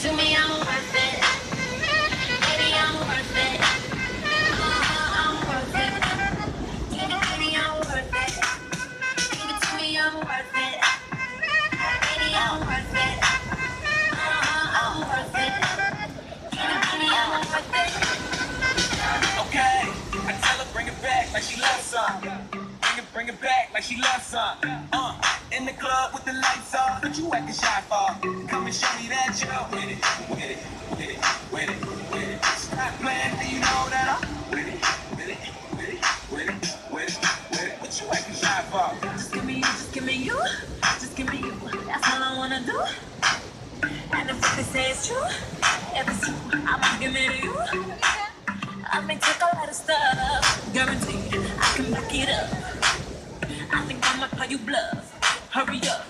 to me, I'm worth it. Baby, I'm worth it. I'm worth it. Give it to me, I'm worth it. Give it to me, I'm worth it. Baby, I'm worth it. I'm worth it. Give it to me, I'm worth it. Okay, I tell her bring it back like she loves some. Bring it back like she loves some. In the club with the lights off, but you acting shy for. Come and show me that you're with it, with it, with it, with it, with it. Stop playing, do you know that I'm with it, with it, with it, with it, with it, with it. What you acting shy for? Just give me you, just give me you, just give me you. That's all I wanna do. And if they say it's true, if it's true, I'ma give it to you. I may take a lot of stuff, guaranteed I can back it up. I think I might call you bluff. Hurry up.